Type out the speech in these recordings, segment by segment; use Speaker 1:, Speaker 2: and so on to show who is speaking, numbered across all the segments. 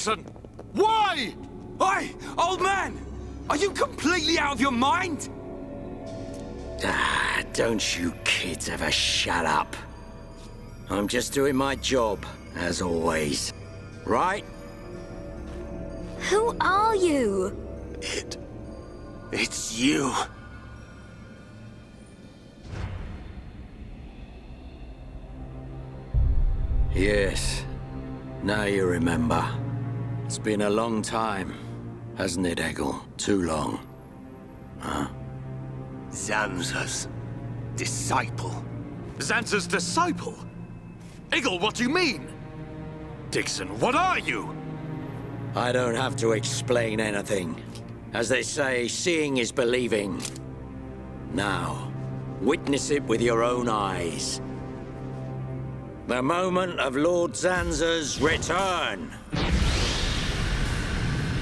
Speaker 1: Dixon! Why?
Speaker 2: Oi, old man! Are you completely out of your mind?
Speaker 3: Don't you kids ever shut up. I'm just doing my job, as always. Right?
Speaker 4: Who are you?
Speaker 2: It's you.
Speaker 3: Yes. Now you remember. It's been a long time, hasn't it, Eggle? Too long. Huh?
Speaker 2: Zanza's disciple.
Speaker 1: Zanza's disciple? Eggle, what do you mean? Dixon, what are you?
Speaker 3: I don't have to explain anything. As they say, seeing is believing. Now, witness it with your own eyes. The moment of Lord Zanza's return.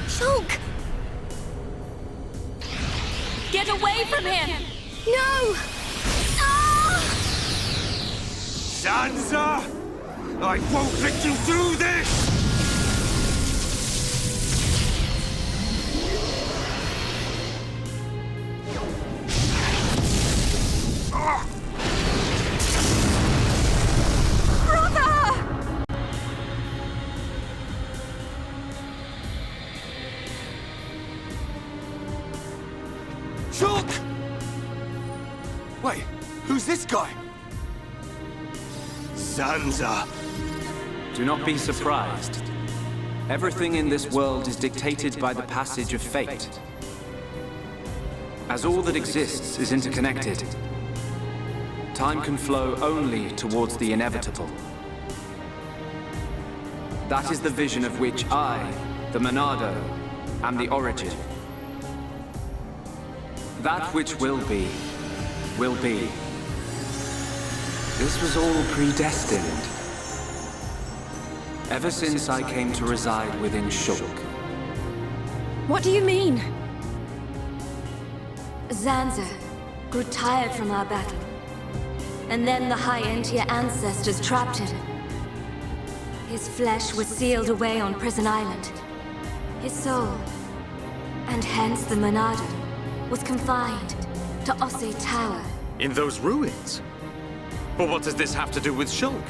Speaker 4: Shulk! Get away from him! No! Ah!
Speaker 2: Zanza! I won't let you do this! Shulk! Wait, who's this guy? Zanza.
Speaker 5: Do not be surprised. Everything in this world is dictated by the passage of fate. As all that exists is interconnected, time can flow only towards the inevitable. That is the vision of which I, the Monado, am the origin. That which will be, will be. This was all predestined. Ever since I came to reside within Shulk.
Speaker 4: What do you mean? Zanza grew tired from our battle. And then the High-Entier ancestors trapped him. His flesh was sealed away on Prison Island. His soul, and hence the Monado, was confined to Osse Tower.
Speaker 1: In those ruins? But what does this have to do with Shulk?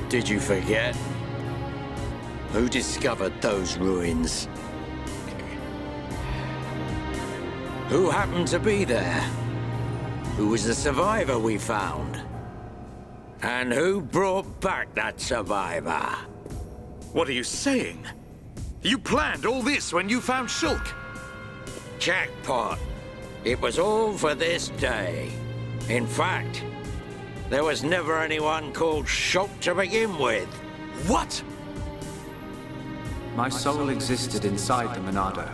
Speaker 3: Did you forget? Who discovered those ruins? Who happened to be there? Who was the survivor we found? And who brought back that survivor?
Speaker 1: What are you saying? You planned all this when you found Shulk?
Speaker 3: Jackpot. It was all for this day. In fact, there was never anyone called Shulk to begin with.
Speaker 1: What?
Speaker 5: My soul existed inside the Monado.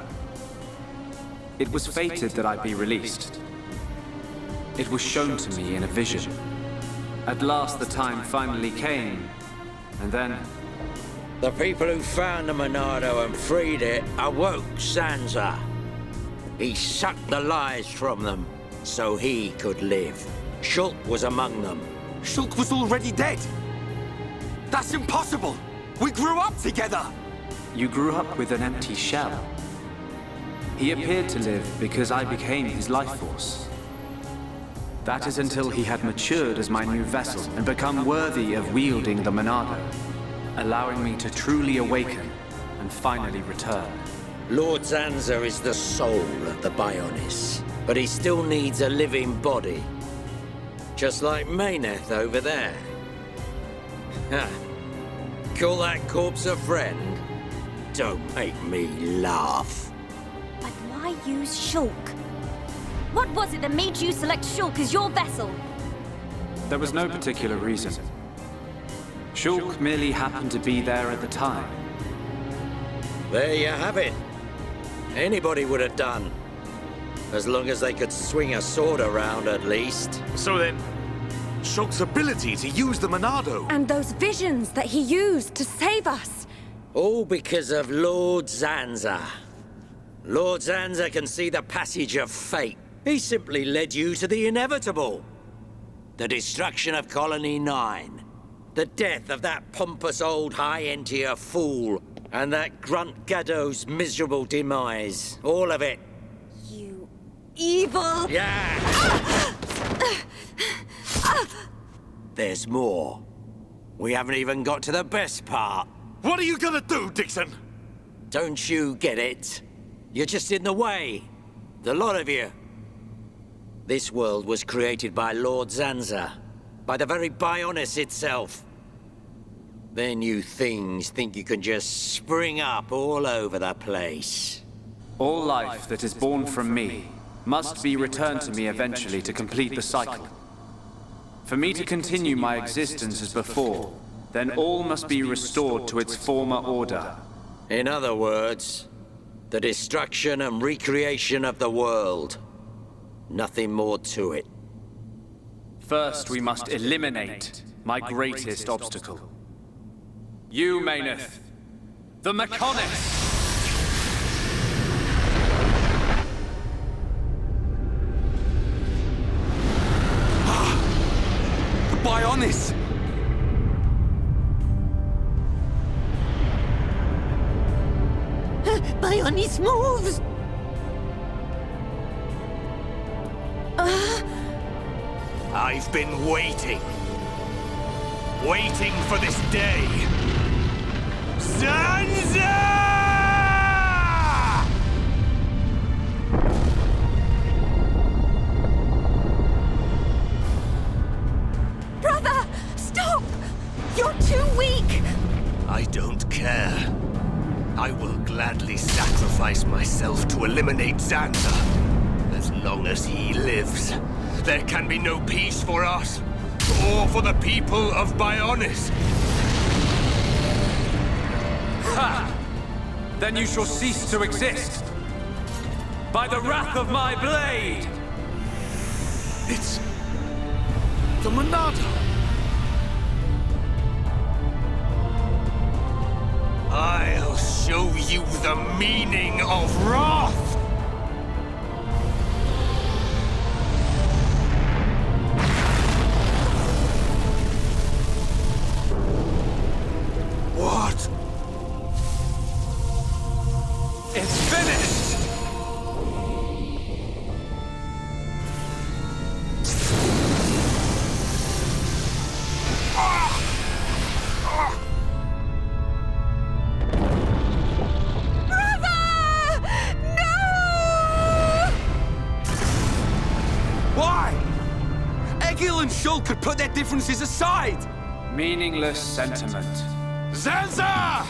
Speaker 5: It was fated that I be released. It was shown to me in a vision. At last the time finally came, and then...
Speaker 3: The people who found the Monado and freed it awoke Zanza. He sucked the lives from them, so he could live. Shulk was among them.
Speaker 2: Shulk was already dead! That's impossible! We grew up together!
Speaker 5: You grew up with an empty shell. He appeared to live because I became his life force. That is until he had matured as my new vessel and become worthy of wielding the Monado, allowing me to truly awaken and finally return.
Speaker 3: Lord Zanza is the soul of the Bionis, but he still needs a living body. Just like Mayneth over there. Ha! Call that corpse a friend? Don't make me laugh.
Speaker 4: But why use Shulk? What was it that made you select Shulk as your vessel?
Speaker 5: There was no particular reason. Shulk merely happened to be there at the time.
Speaker 3: There you have it. Anybody would have done. As long as they could swing a sword around, at least.
Speaker 1: So then, Shulk's ability to use the Monado...
Speaker 4: And those visions that he used to save us.
Speaker 3: All because of Lord Zanza. Lord Zanza can see the passage of fate. He simply led you to the inevitable. The destruction of Colony 9. The death of that pompous old High-Entier fool. And that grunt Gaddo's miserable demise. All of it.
Speaker 4: You evil...
Speaker 3: Yeah! There's more. We haven't even got to the best part.
Speaker 1: What are you gonna do, Dixon?
Speaker 3: Don't you get it? You're just in the way. The lot of you. This world was created by Lord Zanza. By the very Bionis itself. Then you things think you can just spring up all over the place.
Speaker 5: All life that is born from me must be returned to me eventually to complete the cycle. For me to continue my existence as before, then all must be restored to its former order.
Speaker 3: In other words, the destruction and recreation of the world. Nothing more to it.
Speaker 5: First, we must eliminate my greatest obstacle. You, Mayneth, the Mechonis!
Speaker 2: Bionis!
Speaker 6: Bionis moves!
Speaker 1: I've been waiting. Waiting for this day. Zanza!
Speaker 6: Brother! Stop! You're too weak!
Speaker 1: I don't care. I will gladly sacrifice myself to eliminate Zanza. As long as he lives, there can be no peace for us, or for the people of Bionis.
Speaker 5: Ha! Then you shall cease to exist. By the wrath of my blade!
Speaker 1: It's... the Monado. I'll show you the meaning of wrath! What?
Speaker 5: It's finished!
Speaker 2: Why? Egil and Shul could put their differences aside!
Speaker 5: Meaningless sentiment.
Speaker 1: Zanza!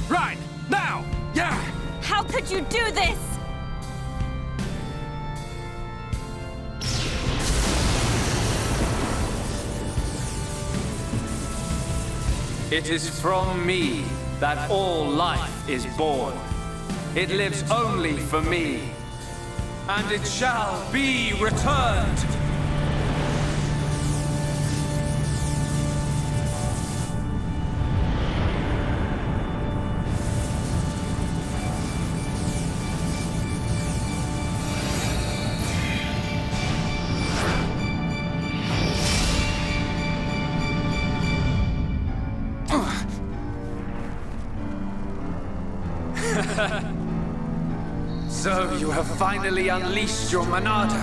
Speaker 1: Right, now!
Speaker 2: Yeah!
Speaker 6: How could you do this?
Speaker 5: It is from me that all life is born. It lives only for me. And it shall be returned. So you have finally unleashed your Monado.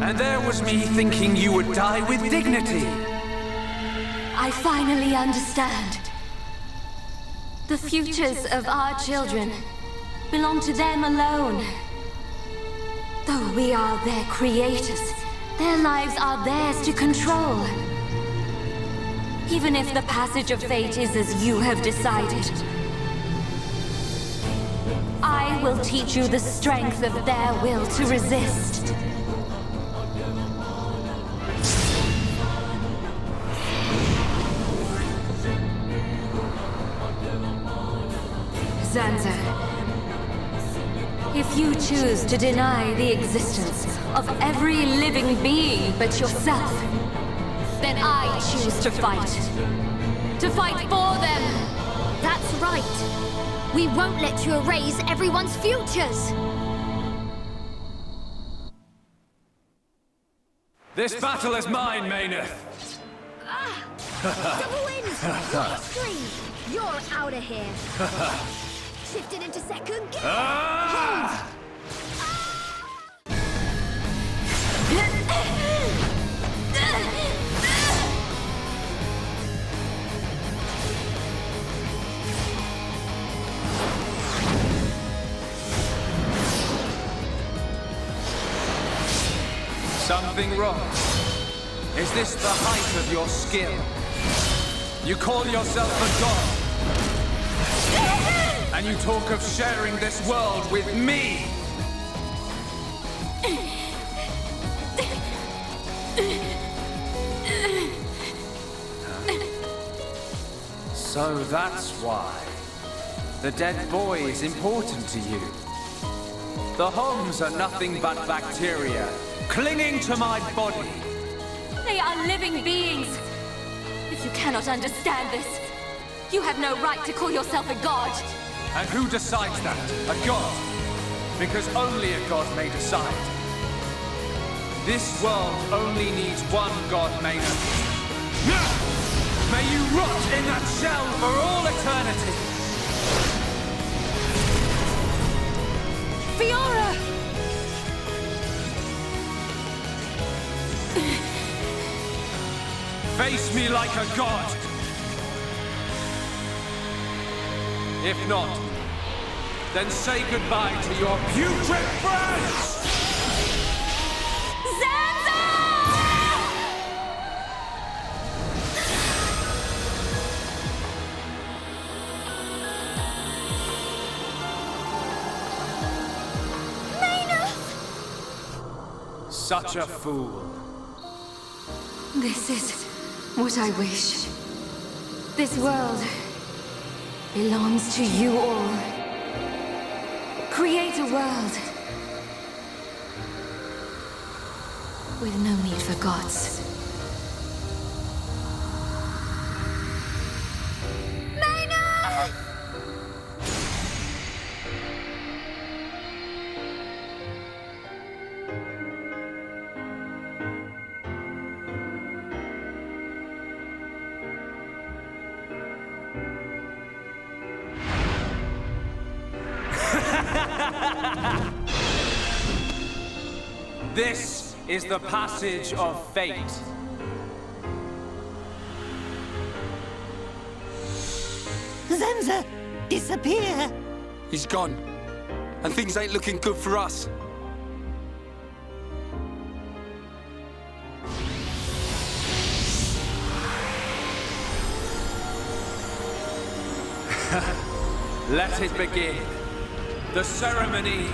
Speaker 5: And there was me thinking you would die with dignity.
Speaker 4: I finally understand. The futures of our children belong to them alone. Though we are their creators, their lives are theirs to control. Even if the passage of fate is as you have decided, I will teach you the strength of their will to resist. Zanza, if you choose to deny the existence of every living being but yourself, then I choose to fight. To fight for them!
Speaker 7: That's right. We won't let you erase everyone's futures!
Speaker 5: This battle is mine, Mayneth.
Speaker 7: Double wind! Your stream! You're out of here! Shifted into second gear! Hold!
Speaker 5: Something wrong? Is this the height of your skill? You call yourself a god, and you talk of sharing this world with me! So that's why. The dead boy is important to you. The Homs are nothing but bacteria, clinging to my body.
Speaker 4: They are living beings. If you cannot understand this, you have no right to call yourself a god.
Speaker 5: And who decides that? A god? Because only a god may decide. This world only needs one god, Maynard. May you rot in that shell for all eternity!
Speaker 6: Fiora!
Speaker 5: Face me like a god! If not, then say goodbye to your putrid friends! Such a fool.
Speaker 4: This is what I wish. This world belongs to you all. Create a world with no need for gods.
Speaker 5: This is the passage of fate.
Speaker 6: Zanza, disappear!
Speaker 2: He's gone. And things ain't looking good for us.
Speaker 5: Let it begin. The ceremony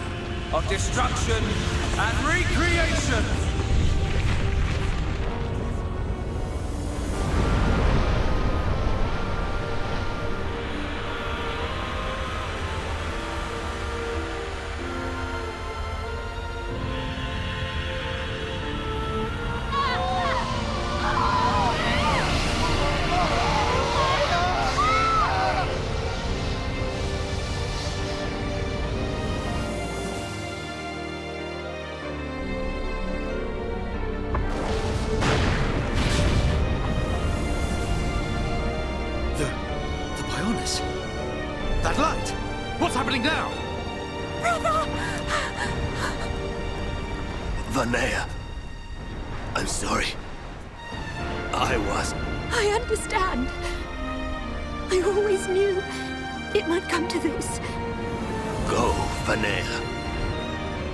Speaker 5: of destruction and recreation!
Speaker 2: That light! What's happening now?
Speaker 1: Vanea, I'm sorry. I
Speaker 6: understand. I always knew it might come to this.
Speaker 1: Go, Vanea.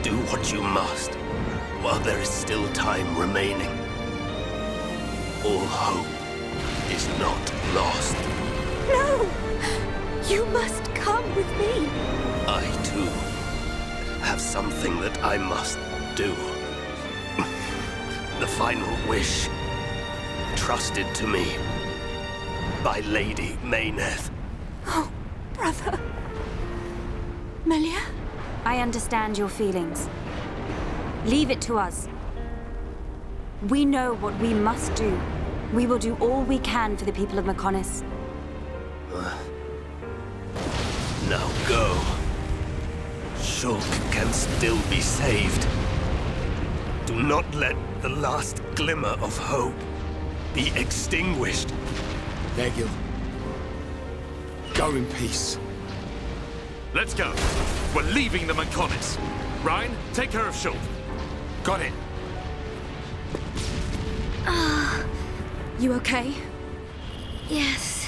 Speaker 1: Do what you must, while there is still time remaining. All hope is not lost.
Speaker 6: No! You must come with me.
Speaker 1: I, too, have something that I must do. The final wish, trusted to me by Lady Mayneth.
Speaker 6: Oh, brother. Melia?
Speaker 8: I understand your feelings. Leave it to us. We know what we must do. We will do all we can for the people of Mechonis.
Speaker 1: Now go. Shulk can still be saved. Do not let the last glimmer of hope be extinguished.
Speaker 2: Egil, go in peace.
Speaker 9: Let's go. We're leaving the Mechonis. Ryan, take care of Schultz.
Speaker 2: Got it.
Speaker 6: You okay?
Speaker 4: Yes.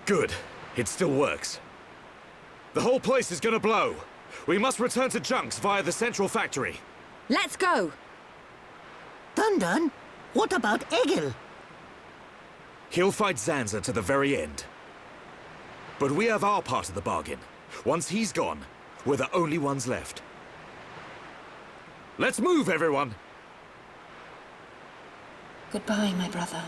Speaker 9: Good. It still works. The whole place is gonna blow. We must return to Junks via the central factory.
Speaker 6: Let's go!
Speaker 10: Dun, what about Egil?
Speaker 9: He'll fight Zanza to the very end. But we have our part of the bargain. Once he's gone, we're the only ones left. Let's move, everyone!
Speaker 8: Goodbye, my brother.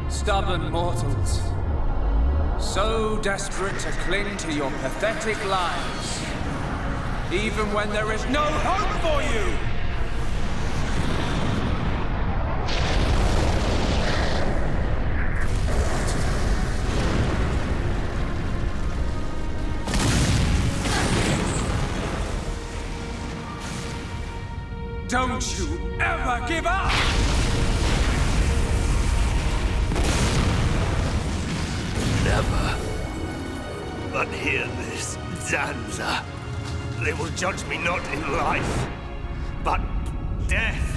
Speaker 5: Stubborn mortals, so desperate to cling to your pathetic lives, even when there is no hope for you! Don't you ever give up!
Speaker 1: Never. But hear this, Zanza. They will judge me not in life, but death.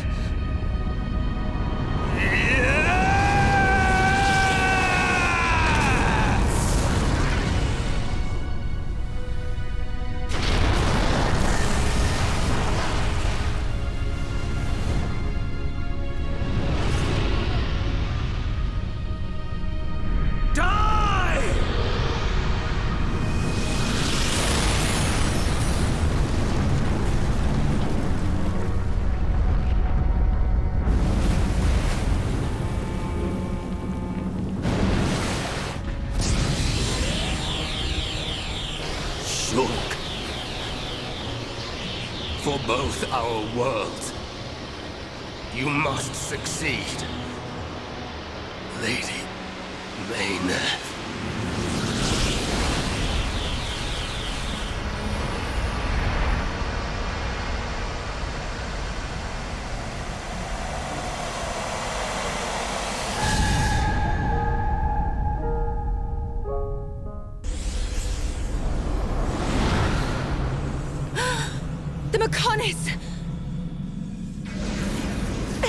Speaker 1: For both our worlds, you must succeed, Lady Mayneth.
Speaker 6: The Mechonis!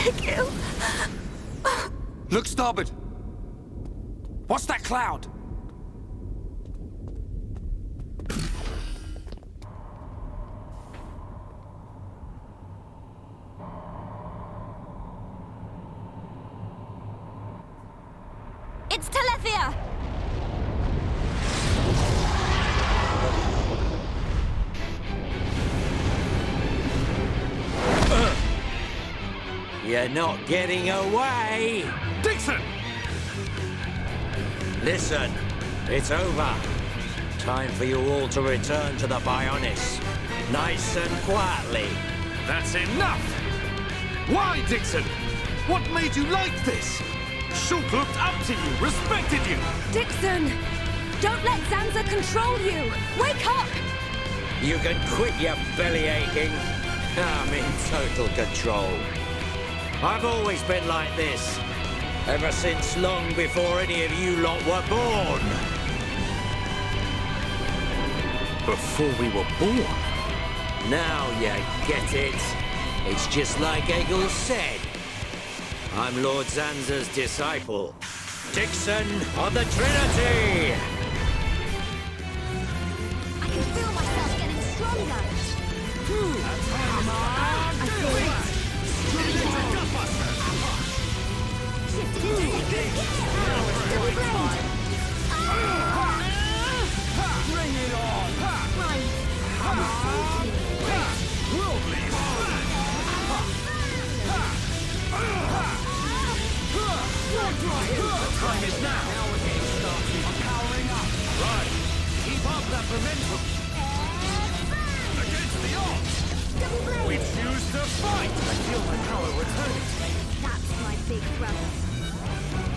Speaker 6: Egil!
Speaker 2: Look starboard! What's that cloud?
Speaker 6: It's Telethia!
Speaker 3: You're not getting away!
Speaker 9: Dixon!
Speaker 3: Listen, it's over. Time for you all to return to the Bionis. Nice and quietly.
Speaker 9: That's enough! Why, Dixon? What made you like this? Shulk looked up to you, respected you!
Speaker 6: Dixon! Don't let Zanza control you! Wake up!
Speaker 3: You can quit your belly aching. I'm in total control. I've always been like this. Ever since long before any of you lot were born.
Speaker 9: Before we were born?
Speaker 3: Now you get it. It's just like Egil said. I'm Lord Zanza's disciple. Dixon of the Trinity!
Speaker 7: I can feel myself getting stronger. Come on! I feel it. Shift it into second gear.
Speaker 2: Time is now. Now we're getting started. I'm powering up.
Speaker 9: Right. Keep up that momentum. Against the odds. We choose to fight. I feel my power returning.
Speaker 7: That's my big brother.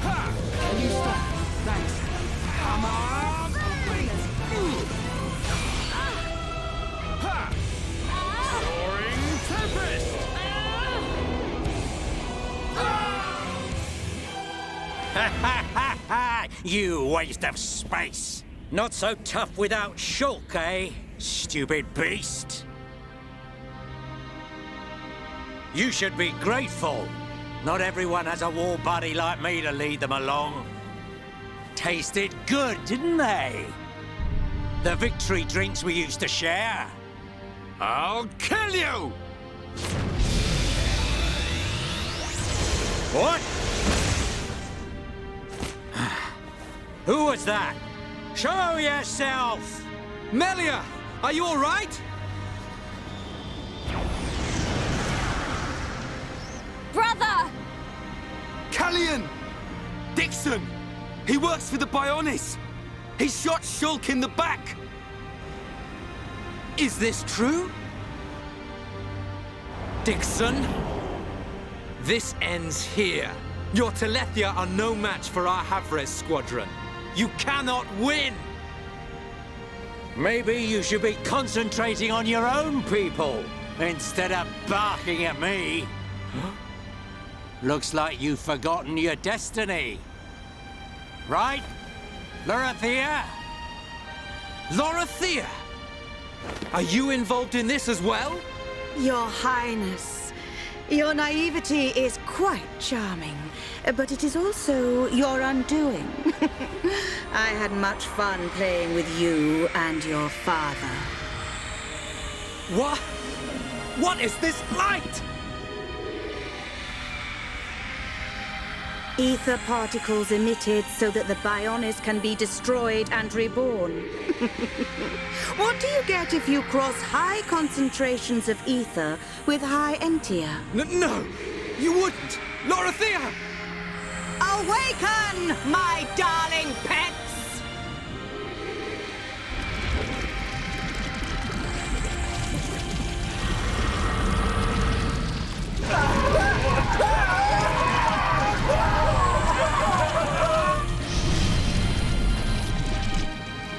Speaker 2: Ha! Can you stop? Thanks. Come on! Ha!
Speaker 9: Soaring Tempest.
Speaker 3: You waste of space. Not so tough without Shulk, eh? Stupid beast. You should be grateful. Not everyone has a war buddy like me to lead them along. Tasted good, didn't they? The victory drinks we used to share.
Speaker 2: I'll kill you!
Speaker 3: What? Who was that? Show yourself!
Speaker 2: Melia! Are you alright?
Speaker 8: Brother!
Speaker 2: Callian! Dixon! He works for the Bionis! He shot Shulk in the back! Is this true? Dixon? This ends here. Your Telethia are no match for our Havres squadron. You cannot win!
Speaker 3: Maybe you should be concentrating on your own people instead of barking at me. Looks like you've forgotten your destiny. Right, Lorithia?
Speaker 2: Lorithia! Are you involved in this as well?
Speaker 11: Your Highness, your naivety is quite charming, but it is also your undoing. I had much fun playing with you and your father.
Speaker 2: What? What is this light?
Speaker 11: Ether particles emitted so that the Bionis can be destroyed and reborn. What do you get if you cross high concentrations of ether with high entia?
Speaker 2: No! You wouldn't! Lorithia!
Speaker 11: Awaken, my darling pets!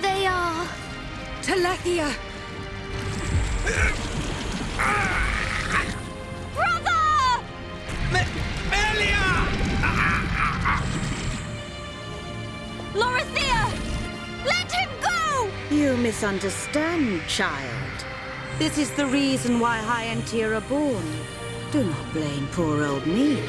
Speaker 7: They are...
Speaker 11: Telethia!
Speaker 7: Brother!
Speaker 2: Melia!
Speaker 7: Lorithia! Let him go!
Speaker 11: You misunderstand, child. This is the reason why high entia are born. Do not blame poor old me.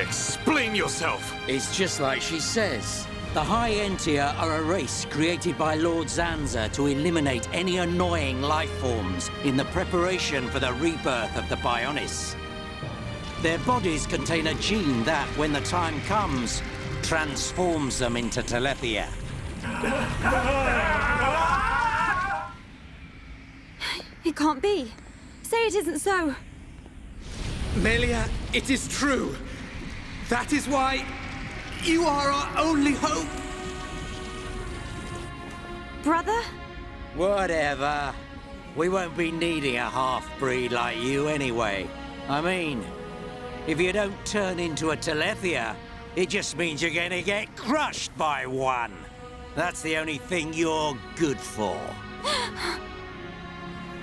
Speaker 9: Explain yourself!
Speaker 3: It's just like she says. The High Entia are a race created by Lord Zanza to eliminate any annoying life forms in the preparation for the rebirth of the Bionis. Their bodies contain a gene that, when the time comes, transforms them into Telethia.
Speaker 8: It can't be. Say it isn't so.
Speaker 2: Melia, it is true. That is why you are our only hope.
Speaker 8: Brother?
Speaker 3: Whatever. We won't be needing a half-breed like you anyway. I mean, if you don't turn into a Telethia, it just means you're gonna get crushed by one. That's the only thing you're good for.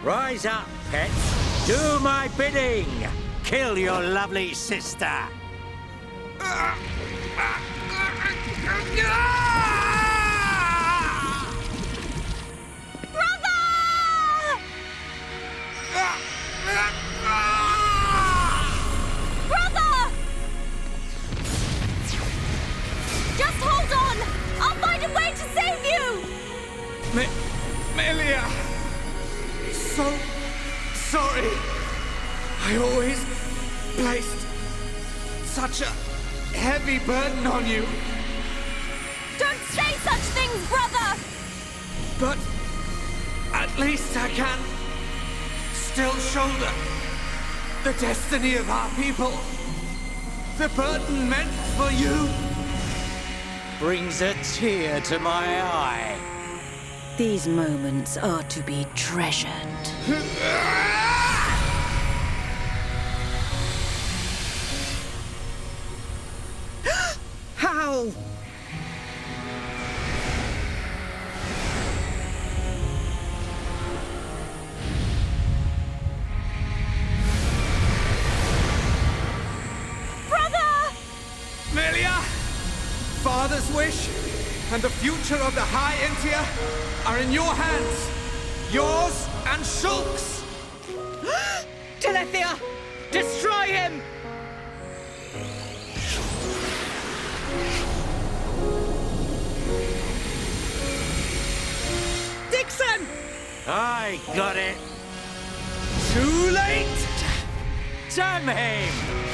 Speaker 3: Rise up, pets. Do my bidding. Kill your lovely sister.
Speaker 7: Brother! Just hold on! I'll find a way to save you!
Speaker 2: Melia! So sorry. I always placed such a heavy burden on you.
Speaker 7: Don't say such things, brother!
Speaker 2: But at least I can still shoulder the destiny of our people. The burden meant for you
Speaker 3: brings a tear to my eye.
Speaker 11: These moments are to be treasured. How?
Speaker 2: Melia! Father's wish and the future of the High Entia are in your hands. Yours and Shulk's!
Speaker 11: Telethia! Destroy him! Dixon!
Speaker 3: I got it.
Speaker 2: Too late!
Speaker 3: Damn him!